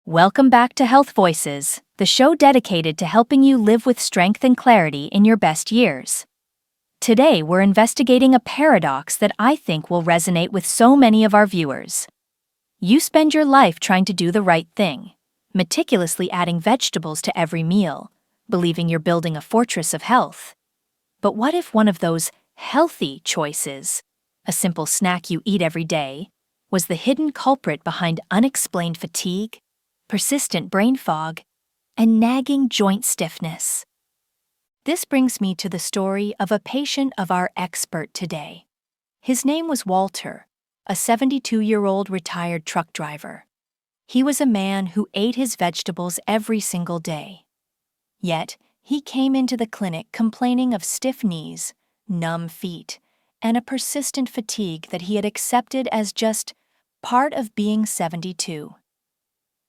Welcome back to Health Voices, the show dedicated to helping you live with strength and clarity in your best years. Today, we're investigating a paradox that I think will resonate with so many of our viewers. You spend your life trying to do the right thing, meticulously adding vegetables to every meal, believing you're building a fortress of health. But what if one of those healthy choices, a simple snack you eat every day, was the hidden culprit behind unexplained fatigue, persistent brain fog, and nagging joint stiffness? This brings me to the story of a patient of our expert today. His name was Walter, a 72-year-old retired truck driver. He was a man who ate his vegetables every single day. Yet, he came into the clinic complaining of stiff knees, numb feet, and a persistent fatigue that he had accepted as just part of being 72.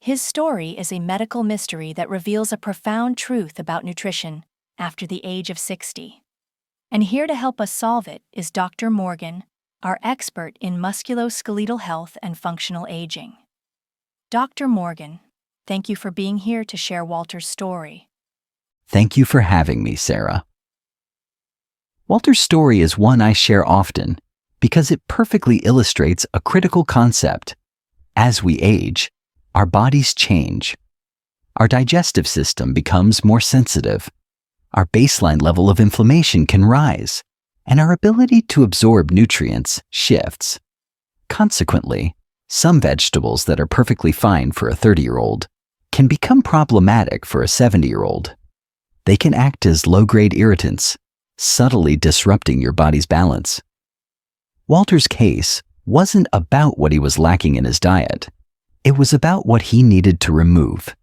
His story is a medical mystery that reveals a profound truth about nutrition after the age of 60. And here to help us solve it is Dr. Morgan, our expert in musculoskeletal health and functional aging. Dr. Morgan, thank you for being here to share Walter's story. Thank you for having me, Sarah. Walter's story is one I share often because it perfectly illustrates a critical concept. As we age, our bodies change. Our digestive system becomes more sensitive. Our baseline level of inflammation can rise, and our ability to absorb nutrients shifts. Consequently, some vegetables that are perfectly fine for a 30-year-old can become problematic for a 70-year-old. They can act as low-grade irritants, subtly disrupting your body's balance. Walter's case wasn't about what he was lacking in his diet. It was about what he needed to remove.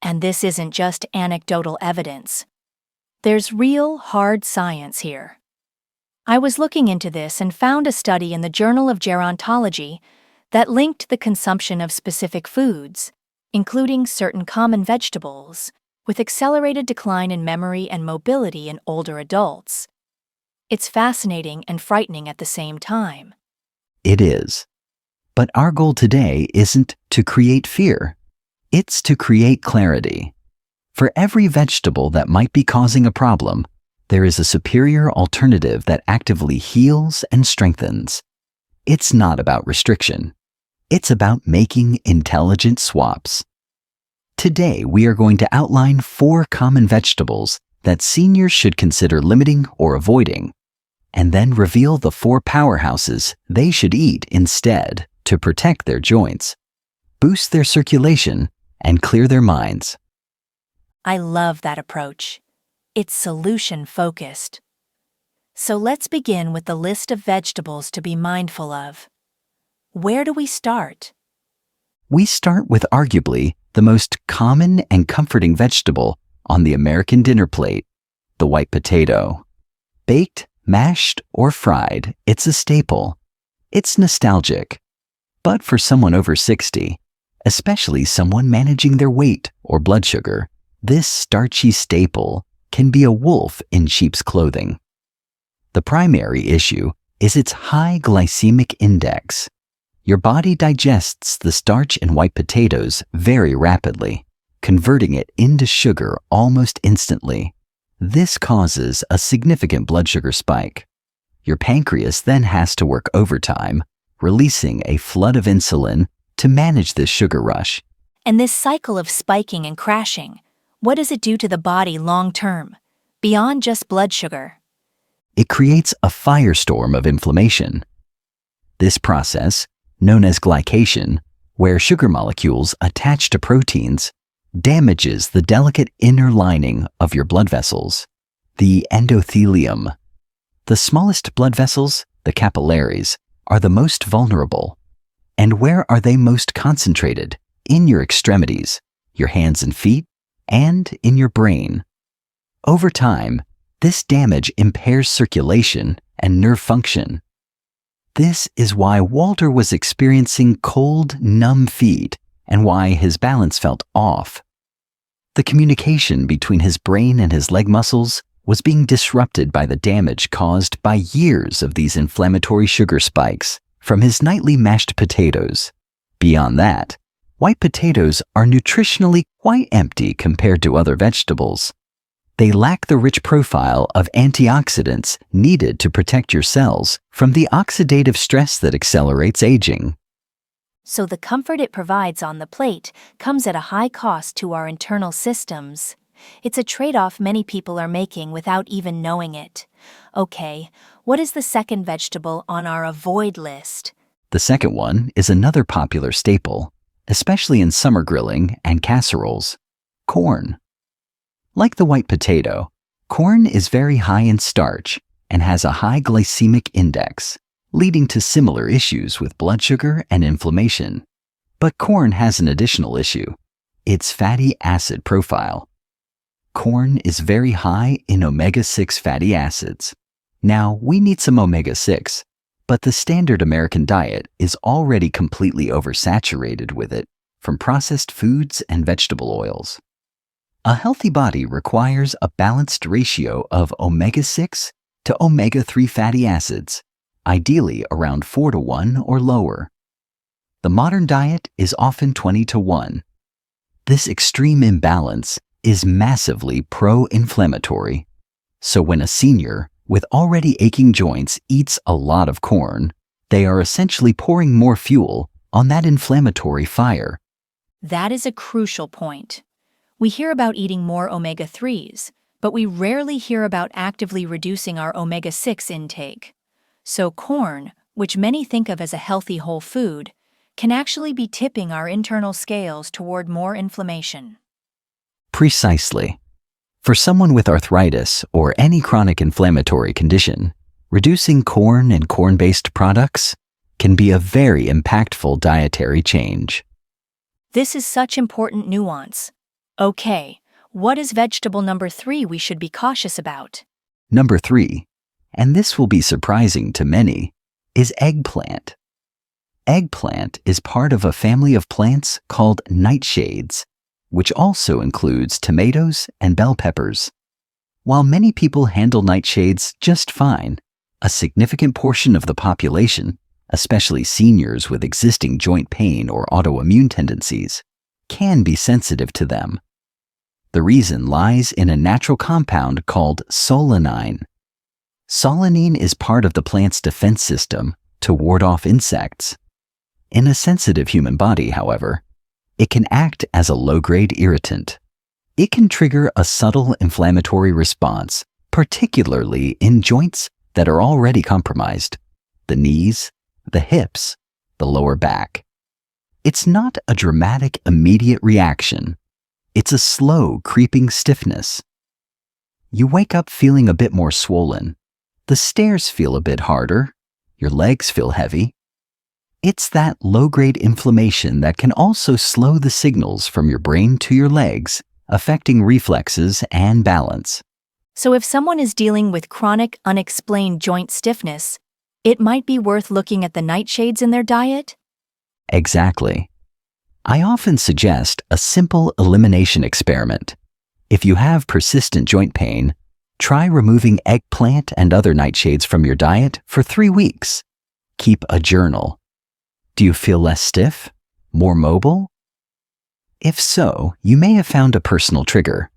And this isn't just anecdotal evidence. There's real, hard science here. I was looking into this and found a study in the Journal of Gerontology that linked the consumption of specific foods, including certain common vegetables, with accelerated decline in memory and mobility in older adults. It's fascinating and frightening at the same time. It is. But our goal today isn't to create fear. It's to create clarity. For every vegetable that might be causing a problem, there is a superior alternative that actively heals and strengthens. It's not about restriction. It's about making intelligent swaps. Today, we are going to outline 4 common vegetables that seniors should consider limiting or avoiding, and then reveal the 4 powerhouses they should eat instead to protect their joints, boost their circulation, and clear their minds. I love that approach. It's solution-focused. So let's begin with the list of vegetables to be mindful of. Where do we start? We start with arguably the most common and comforting vegetable on the American dinner plate, the white potato. Baked, mashed, or fried, it's a staple. It's nostalgic. But for someone over 60, especially someone managing their weight or blood sugar, this starchy staple can be a wolf in sheep's clothing. The primary issue is its high glycemic index. Your body digests the starch in white potatoes very rapidly, converting it into sugar almost instantly. This causes a significant blood sugar spike. Your pancreas then has to work overtime, releasing a flood of insulin to manage this sugar rush. And this cycle of spiking and crashing, what does it do to the body long-term, beyond just blood sugar? It creates a firestorm of inflammation. This process, known as glycation, where sugar molecules attach to proteins, damages the delicate inner lining of your blood vessels, the endothelium. The smallest blood vessels, the capillaries, are the most vulnerable. And where are they most concentrated? In your extremities, your hands and feet, and in your brain. Over time, this damage impairs circulation and nerve function. This is why Walter was experiencing cold, numb feet and why his balance felt off. The communication between his brain and his leg muscles was being disrupted by the damage caused by years of these inflammatory sugar spikes from his nightly mashed potatoes. Beyond that, White potatoes are nutritionally quite empty compared to other vegetables. They lack the rich profile of antioxidants needed to protect your cells from the oxidative stress that accelerates aging. So the comfort it provides on the plate comes at a high cost to our internal systems. It's a trade-off many people are making without even knowing it. Okay, what is the second vegetable on our avoid list? The second one is another popular staple, especially in summer grilling and casseroles: corn. Like the white potato, corn is very high in starch and has a high glycemic index, leading to similar issues with blood sugar and inflammation. But corn has an additional issue: its fatty acid profile. Corn is very high in omega-6 fatty acids. Now, we need some omega-6, but the standard American diet is already completely oversaturated with it from processed foods and vegetable oils. A healthy body requires a balanced ratio of omega-6 to omega-3 fatty acids, ideally around 4 to 1 or lower. The modern diet is often 20 to 1. This extreme imbalance is massively pro-inflammatory. So when a senior with already aching joints eats a lot of corn, they are essentially pouring more fuel on that inflammatory fire. That is a crucial point. We hear about eating more omega-3s, but we rarely hear about actively reducing our omega-6 intake. So corn, which many think of as a healthy whole food, can actually be tipping our internal scales toward more inflammation. Precisely. For someone with arthritis or any chronic inflammatory condition, reducing corn and corn-based products can be a very impactful dietary change. This is such important nuance. Okay, what is vegetable number 3 we should be cautious about? Number 3, and this will be surprising to many, is eggplant. Eggplant is part of a family of plants called nightshades, which also includes tomatoes and bell peppers. While many people handle nightshades just fine, a significant portion of the population, especially seniors with existing joint pain or autoimmune tendencies, can be sensitive to them. The reason lies in a natural compound called solanine. Solanine is part of the plant's defense system to ward off insects. In a sensitive human body, however, it can act as a low-grade irritant. It can trigger a subtle inflammatory response, particularly in joints that are already compromised: the knees, the hips, the lower back. It's not a dramatic, immediate reaction. It's a slow, creeping stiffness. You wake up feeling a bit more swollen. The stairs feel a bit harder. Your legs feel heavy. It's that low-grade inflammation that can also slow the signals from your brain to your legs, affecting reflexes and balance. So if someone is dealing with chronic, unexplained joint stiffness, it might be worth looking at the nightshades in their diet? Exactly. I often suggest a simple elimination experiment. If you have persistent joint pain, try removing eggplant and other nightshades from your diet for 3 weeks. Keep a journal. Do you feel less stiff? More mobile? If so, you may have found a personal trigger.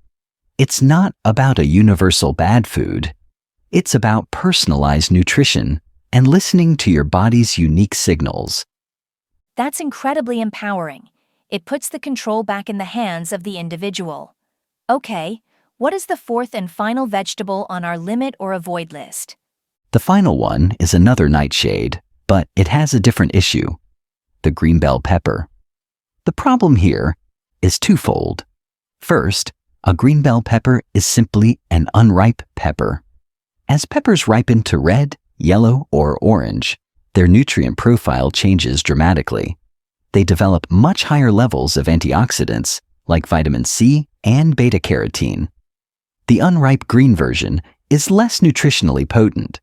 It's not about a universal bad food. It's about personalized nutrition and listening to your body's unique signals. That's incredibly empowering. It puts the control back in the hands of the individual. Okay, what is the fourth and final vegetable on our limit or avoid list? The final one is another nightshade, but it has a different issue: the green bell pepper. The problem here is twofold. First, a green bell pepper is simply an unripe pepper. As peppers ripen to red, yellow, or orange, their nutrient profile changes dramatically. They develop much higher levels of antioxidants like vitamin C and beta-carotene. The unripe green version is less nutritionally potent,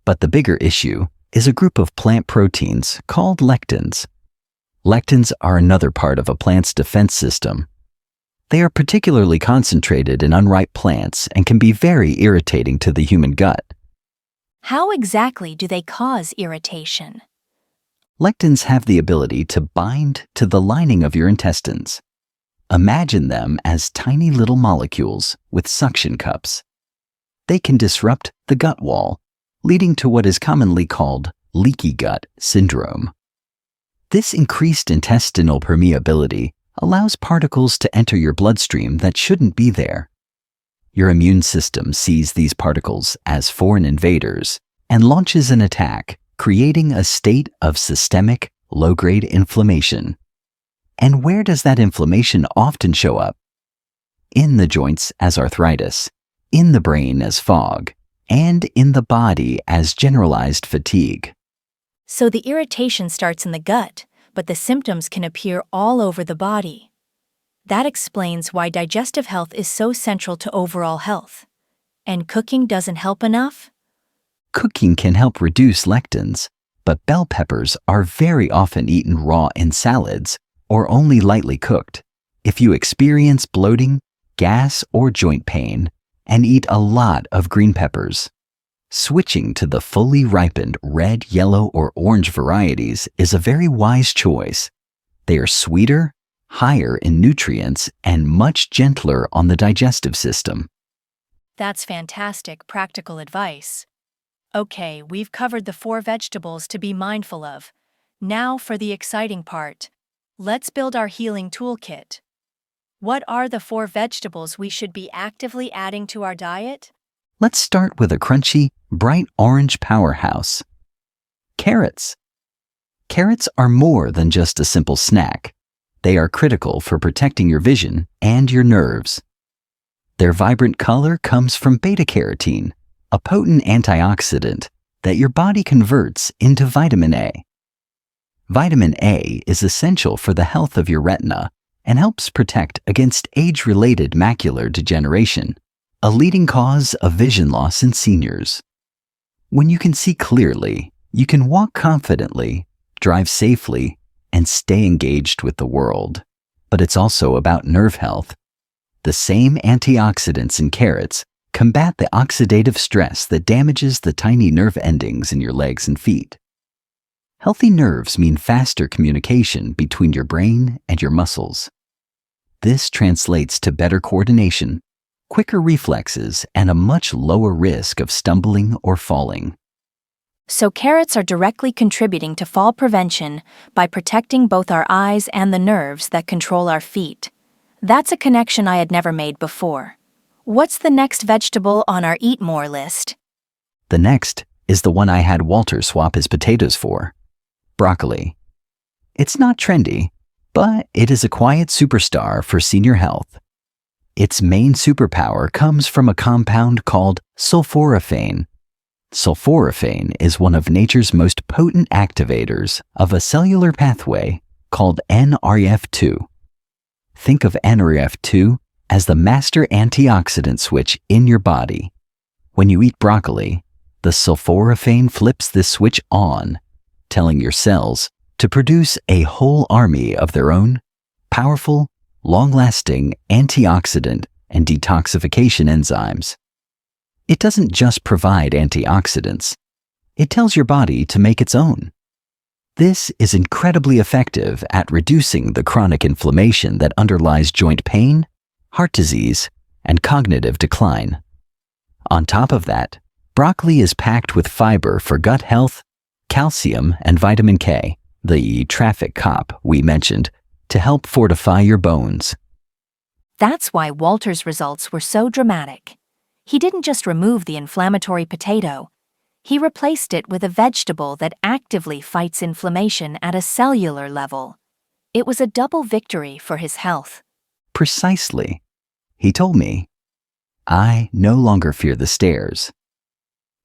but the bigger issue is a group of plant proteins called lectins. Lectins are another part of a plant's defense system. They are particularly concentrated in unripe plants and can be very irritating to the human gut. How exactly do they cause irritation? Lectins have the ability to bind to the lining of your intestines. Imagine them as tiny little molecules with suction cups. They can disrupt the gut wall, leading to what is commonly called leaky gut syndrome. This increased intestinal permeability allows particles to enter your bloodstream that shouldn't be there. Your immune system sees these particles as foreign invaders and launches an attack, creating a state of systemic, low-grade inflammation. And where does that inflammation often show up? In the joints as arthritis, in the brain as fog, and in the body as generalized fatigue. So the irritation starts in the gut, but the symptoms can appear all over the body. That explains why digestive health is so central to overall health. And cooking doesn't help enough? Cooking can help reduce lectins, but bell peppers are very often eaten raw in salads or only lightly cooked. If you experience bloating, gas, or joint pain, and eat a lot of green peppers, switching to the fully ripened red, yellow, or orange varieties is a very wise choice. They are sweeter, higher in nutrients, and much gentler on the digestive system. That's fantastic practical advice. Okay, we've covered the 4 vegetables to be mindful of. Now for the exciting part. Let's build our healing toolkit. What are the 4 vegetables we should be actively adding to our diet? Let's start with a crunchy, bright orange powerhouse. Carrots. Carrots are more than just a simple snack. They are critical for protecting your vision and your nerves. Their vibrant color comes from beta-carotene, a potent antioxidant that your body converts into vitamin A. Vitamin A is essential for the health of your retina and helps protect against age-related macular degeneration, a leading cause of vision loss in seniors. When you can see clearly, you can walk confidently, drive safely, and stay engaged with the world. But it's also about nerve health. The same antioxidants in carrots combat the oxidative stress that damages the tiny nerve endings in your legs and feet. Healthy nerves mean faster communication between your brain and your muscles. This translates to better coordination, quicker reflexes, and a much lower risk of stumbling or falling. So carrots are directly contributing to fall prevention by protecting both our eyes and the nerves that control our feet. That's a connection I had never made before. What's the next vegetable on our Eat More list? The next is the one I had Walter swap his potatoes for: broccoli. It's not trendy, but it is a quiet superstar for senior health. Its main superpower comes from a compound called sulforaphane. Sulforaphane is one of nature's most potent activators of a cellular pathway called NRF2. Think of NRF2 as the master antioxidant switch in your body. When you eat broccoli, the sulforaphane flips this switch on, telling your cells to produce a whole army of their own powerful, long-lasting antioxidant and detoxification enzymes. It doesn't just provide antioxidants. It tells your body to make its own. This is incredibly effective at reducing the chronic inflammation that underlies joint pain, heart disease, and cognitive decline. On top of that, broccoli is packed with fiber for gut health, calcium, and vitamin K, the traffic cop we mentioned, to help fortify your bones. That's why Walter's results were so dramatic. He didn't just remove the inflammatory potato. He replaced it with a vegetable that actively fights inflammation at a cellular level. It was a double victory for his health. Precisely. He told me, I no longer fear the stairs.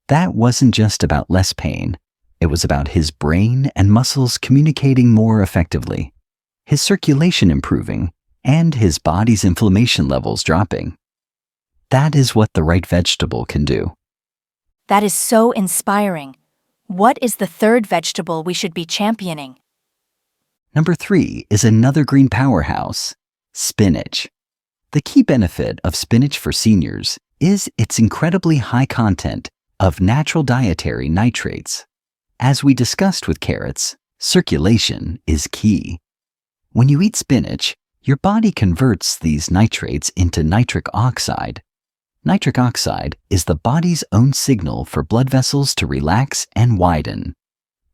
That wasn't just about less pain. It was about his brain and muscles communicating more effectively, his circulation improving, and his body's inflammation levels dropping. That is what the right vegetable can do. That is so inspiring. What is the third vegetable we should be championing? Number 3 is another green powerhouse: spinach. The key benefit of spinach for seniors is its incredibly high content of natural dietary nitrates. As we discussed with carrots, Circulation is key. When you eat spinach, your body converts these nitrates into nitric oxide. Nitric oxide is the body's own signal for blood vessels to relax and widen.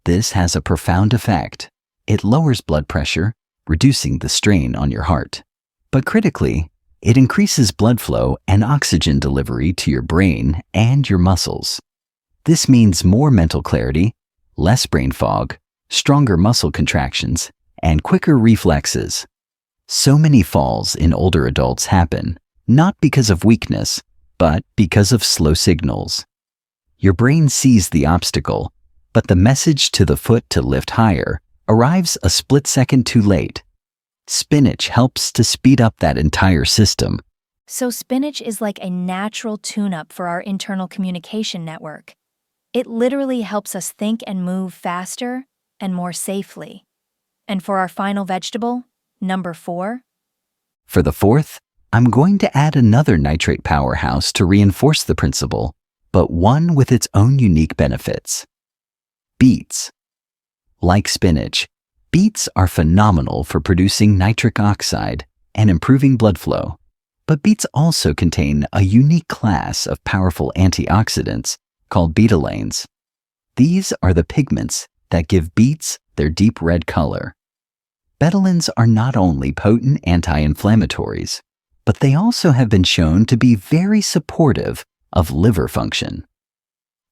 This has a profound effect. It lowers blood pressure, reducing the strain on your heart. But critically, it increases blood flow and oxygen delivery to your brain and your muscles. This means more mental clarity, less brain fog, stronger muscle contractions, and quicker reflexes. So many falls in older adults happen, not because of weakness, but because of slow signals. Your brain sees the obstacle, but the message to the foot to lift higher arrives a split second too late. Spinach helps to speed up that entire system. So spinach is like a natural tune-up for our internal communication network. It literally helps us think and move faster and more safely. And for our final vegetable, number 4. For the fourth, I'm going to add another nitrate powerhouse to reinforce the principle, but one with its own unique benefits. Beets. Like spinach, beets are phenomenal for producing nitric oxide and improving blood flow. But beets also contain a unique class of powerful antioxidants called betalains. These are the pigments that give beets their deep red color. Betalains are not only potent anti-inflammatories, but they also have been shown to be very supportive of liver function.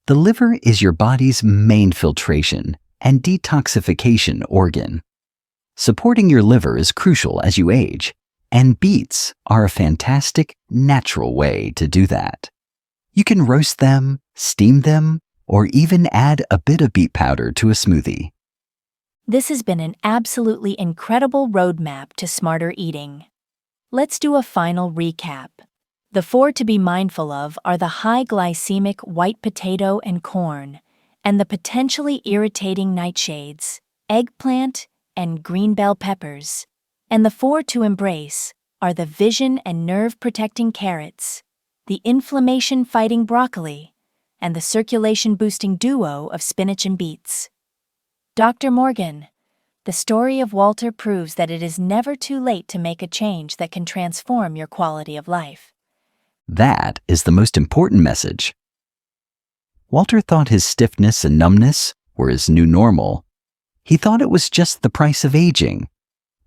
The liver is your body's main filtration and detoxification organ. Supporting your liver is crucial as you age, and beets are a fantastic, natural way to do that. You can roast them, steam them, or even add a bit of beet powder to a smoothie. This has been an absolutely incredible roadmap to smarter eating. Let's do a final recap. The 4 to be mindful of are the high glycemic white potato and corn, and the potentially irritating nightshades, eggplant, and green bell peppers. And the 4 to embrace are the vision and nerve-protecting carrots, the inflammation-fighting broccoli, and the circulation-boosting duo of spinach and beets. Dr. Morgan, the story of Walter proves that it is never too late to make a change that can transform your quality of life. That is the most important message. Walter thought his stiffness and numbness were his new normal. He thought it was just the price of aging.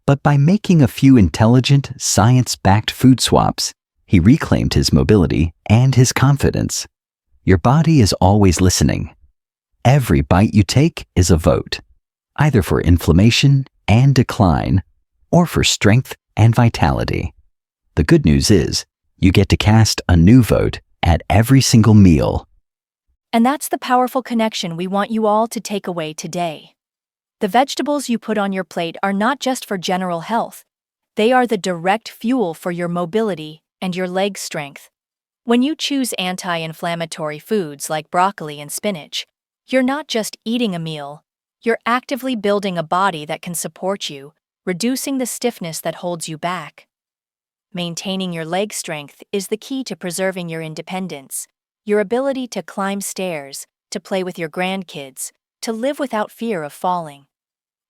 But by making a few intelligent, science-backed food swaps, he reclaimed his mobility and his confidence. Your body is always listening. Every bite you take is a vote, either for inflammation and decline, or for strength and vitality. The good news is, you get to cast a new vote at every single meal. And that's the powerful connection we want you all to take away today. The vegetables you put on your plate are not just for general health. They are the direct fuel for your mobility and your leg strength. When you choose anti-inflammatory foods like broccoli and spinach, you're not just eating a meal, you're actively building a body that can support you, reducing the stiffness that holds you back. Maintaining your leg strength is the key to preserving your independence, your ability to climb stairs, to play with your grandkids, to live without fear of falling.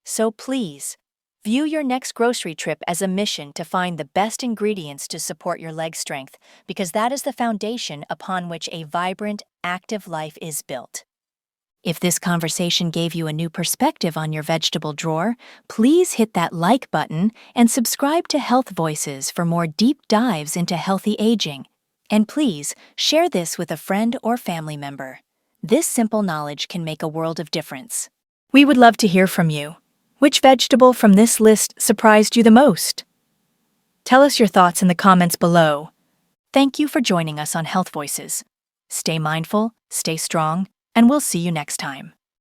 So please, view your next grocery trip as a mission to find the best ingredients to support your leg strength, because that is the foundation upon which a vibrant, active life is built. If this conversation gave you a new perspective on your vegetable drawer, please hit that like button and subscribe to Health Voices for more deep dives into healthy aging. And please, share this with a friend or family member. This simple knowledge can make a world of difference. We would love to hear from you. Which vegetable from this list surprised you the most? Tell us your thoughts in the comments below. Thank you for joining us on Health Voices. Stay mindful, stay strong, and we'll see you next time.